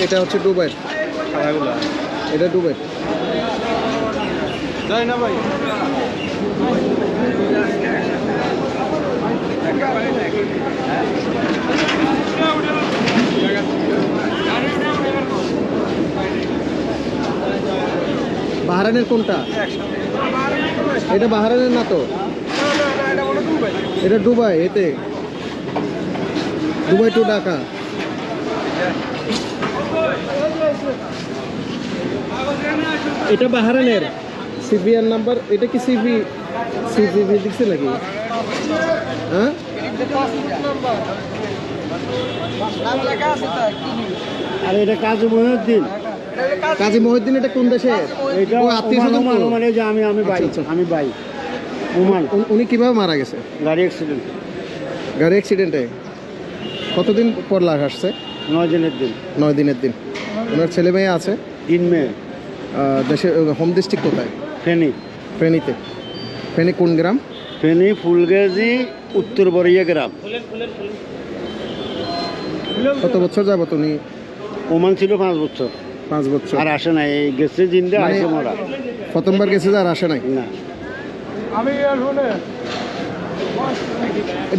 এটা হচ্ছে দুবাই। এটা দুবাই। যাই না ভাই। বাহারানের কোনটা? এটা বাহারানের না তো, এটা দুবাই। এতে দুবাই টু ঢাকা। এটা বাহারানের সিভিআর নাম্বার। এটা কি সিভি দিচ্ছে নাকি? হ্যাঁ, আর এটা কাজী মহিউদ্দিন। কাজী মহিউদ্দিন। এটা কোন দেশের? এটা আত্মীয়-স্বজন তো? মানে যে আমি ভাই। আচ্ছা। আমি ভাই ওমান। উনি কিভাবে মারা গেছে? গাড়ি অ্যাক্সিডেন্ট। গাড়ি অ্যাক্সিডেন্টে। কতদিন পর লাশ আসছে? 9 দিনের দিন। 9 দিনের দিন। ওনার ছেলে মেয়ে আছে? 3 মেয়ে। দেশের হোম ডিস্ট্রিক্ট কোথায়? ফেনী। ফেনীতে। ফেনী কোন গ্রাম? ফেনী ফুলগাজী উত্তর বরিয়া গ্রাম। কত বছর যাবত উনি ওমান ছিল? 5 বছর। 5 বছর। আর আসে নাই, এই গেছে জিন্দা, মানে আসে মরা। প্রথমবার গেছে আর আসে নাই? না। আমি শুনে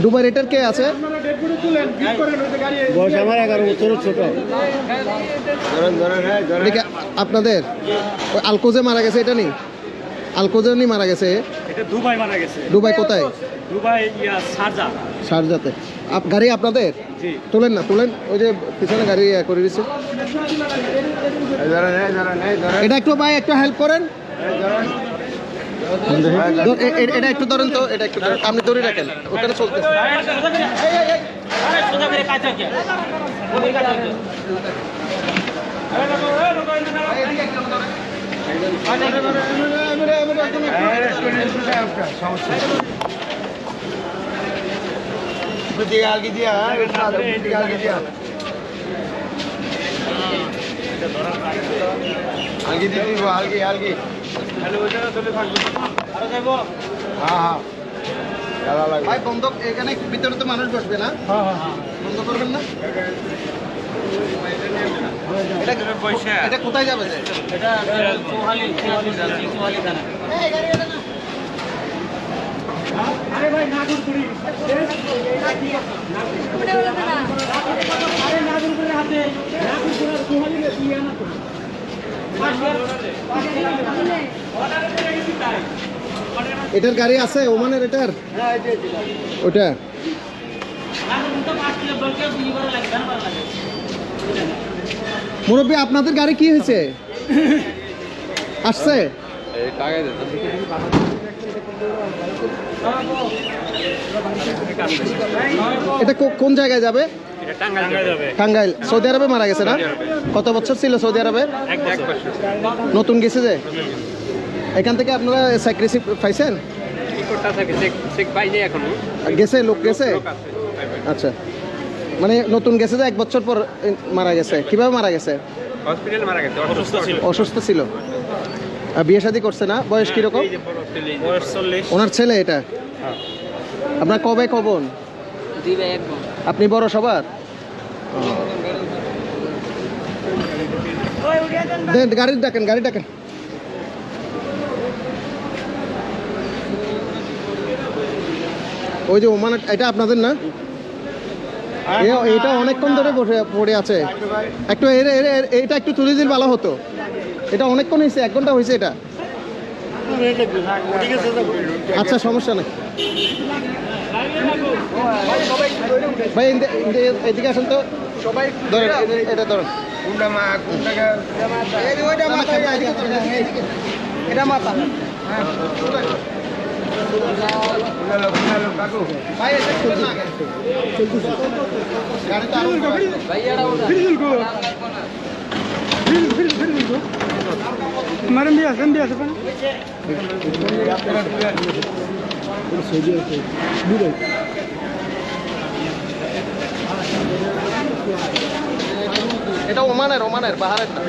দুবার এটার কে আছে? বয়স আমার 11 বছরের ছোট। এটা কি আপনাদের? ওই আলকোজে মারা গেছে এটা নেই? আলকোজে নি মারা গেছে? এটা দুবাই মারা গেছে। দুবাই কোথায়? Dubai Sharjah. শারজাতে। গাড়ি আপনাদের? জি। তোলেন না, তোলেন। ওই যে পিছনে গাড়ি করে দিচ্ছে। এটা একটু ভাই একটু হেল্প করেন। এটা একটু ধরেন তো, এটা একটু ধরেন। আপনি ধরে রাখেন, ওখানে চলতে। ভাই বন্ধ, এখানে ভিতরে তো মানুষ বসবে না? বন্ধ করবেন না? এটা কোথায় যাবে? আরে ভাই নাগরপুরি। আরে নাগরপুরের হাতে নাগরপুরের সোহালি রে তুই আনা তো। এটার গাড়ি আছে ওমানের? এটার ওটা মুরব্বী, আপনাদের গাড়ি কি হয়েছে? আসছে? এটা কোন জায়গায় যাবে? টাঙ্গাইল। সৌদি আরবে মারা গেছে না? কত বছর ছিল সৌদি আরবে? 1 বছর। নতুন গেছে যে। এখান থেকে আপনারা স্যাক্রিফাইস পাইছেন? গেছে, লোক গেছে। আচ্ছা, মানে নতুন গেছে যে 1 বছর পর মারা গেছে। কিভাবে মারা গেছে? হসপিটালে মারা গেছে, অসুস্থ ছিল। অসুস্থ ছিল। বিয়ে শাদী করছে না? বয়স কিরকম? বয়স 40। ওনার ছেলে এটা? আপনার কবে কবন? আপনি বড় সবার? দেন, গাড়ি ডাকেন, গাড়ি ডাকেন। ওই যে ওমান, এটা আপনাদের না? এটা অনেকক্ষণ ধরে পড়ে আছে। একটু এটা একটু তুলে দিলে ভালো হতো। এটা অনেকক্ষণ হয়েছে, 1 ঘন্টা হয়েছে এটা। আচ্ছা, সমস্যা নেই ভাই। এদিকে আসেন তো, সবাই ধরেন। এটা ধরেন। এটা মাথা। मैडम भी आसन भी आसन এটা ওমানের বাহারের না।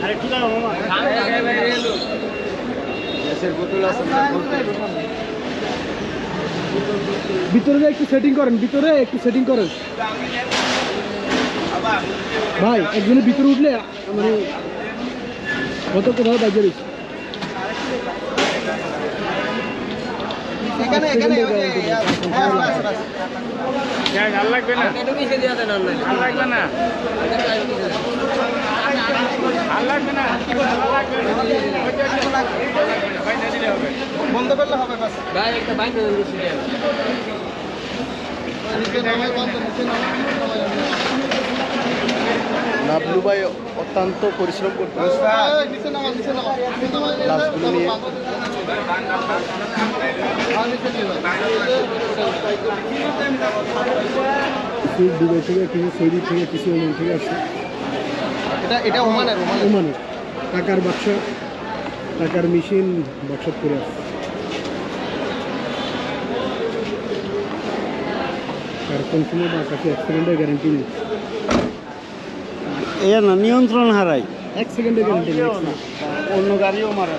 আরেকটু দাও মামা। ভিতরে একটু সেটিং করেন, ভিতরে একটু সেটিং করেন ভাই। একজনের ভিতরে উঠলে মানে কত কোথাও বাজে রয়েছে। এখানে এখানে ওই যে হ্যাঁ বাস বাস ভাল লাগবে না, ভাল লাগবে না, ভাল লাগবে না, বন্ধ করলে হবে বাস নিচে নামাই বন্ধ নিচে নামাই নাবলু ভাই অত্যন্ত পরিশ্রম করতে নিচে নামা নিচে নামা লাশগুলো নিয়ে দুবাই থেকে কিছু, সৌদি থেকে কিছু, ওমান থেকে আসছে। এটা ওমানের ওমানের টাকার বাক্স, টাকার মেশিন বাক্স করে আসছে। আর কোন সময় বা কাছে অ্যাক্সিডেন্টের গ্যারান্টি নেই, এ না নিয়ন্ত্রণ হারাই, 1 সেকেন্ডের গ্যারান্টি নেই। অন্য গাড়িও মারা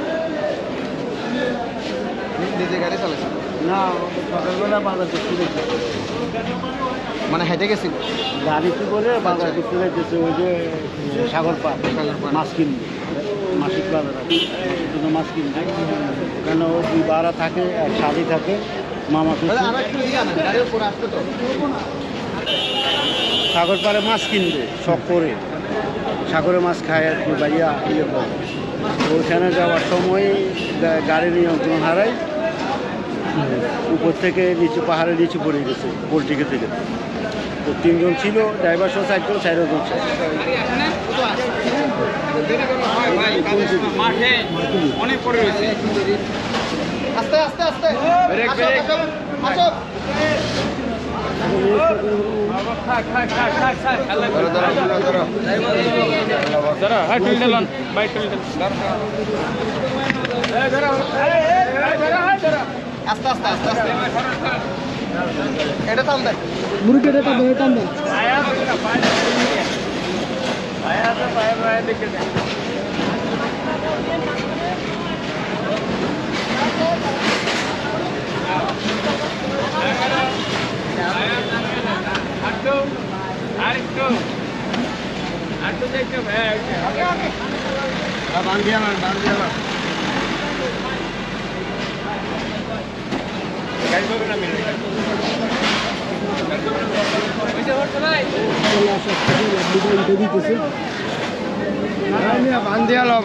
নিজে গাড়ি চালাচ্ছে না। সকালবেলা বাজার করতে গেছে, মানে হেঁটে গেছিল গাড়িতে করে বাজার করতে যাইতেছে, ওই যে সাগর পার মাছ কিনবে, মাসিক বাজার আছে, মাসের জন্য মাছ কিনবে। ওখানে ও 2 বারা থাকে, এক শাড়ি থাকে, মামা শ্বশুর। আর একটু গাড়ির উপরে আসতে তো সাগর পাড়ে মাছ কিনবে শখ করে, সাগরে মাছ খায় আর কি, বাইয়া ইয়ে করে। ওখানে যাওয়ার সময় গাড়ির নিয়ন্ত্রণ হারাই, উপর থেকে নিচে পাহাড়ের নিচে পড়ে গেছে পোল্ট্রি খেতে খেতে। তো 3 জন ছিল, ড্রাইভার সহ 4 জন, 4 জন ছিল। মাঠে অনেক পরে রয়েছে। আস্তে আস্তে আস্তে ব্রেক, আসো, ব্রেক। আসো, আসো। ধরো, হ্যাঁ টুইল দিলাম, বাইক টুইল দিলাম। আস্তে আস্তে আস্তে আস্তে এটা থাম দেখ মুরগি এটা টান দেন, টান দেন। আরেকটু দেখতে ভাই, বান দিয়া না গাড়ি পাবে না মেরে। চলে আসা থেকে দুবাই উঠে দিতেছে। বান দিয়া লো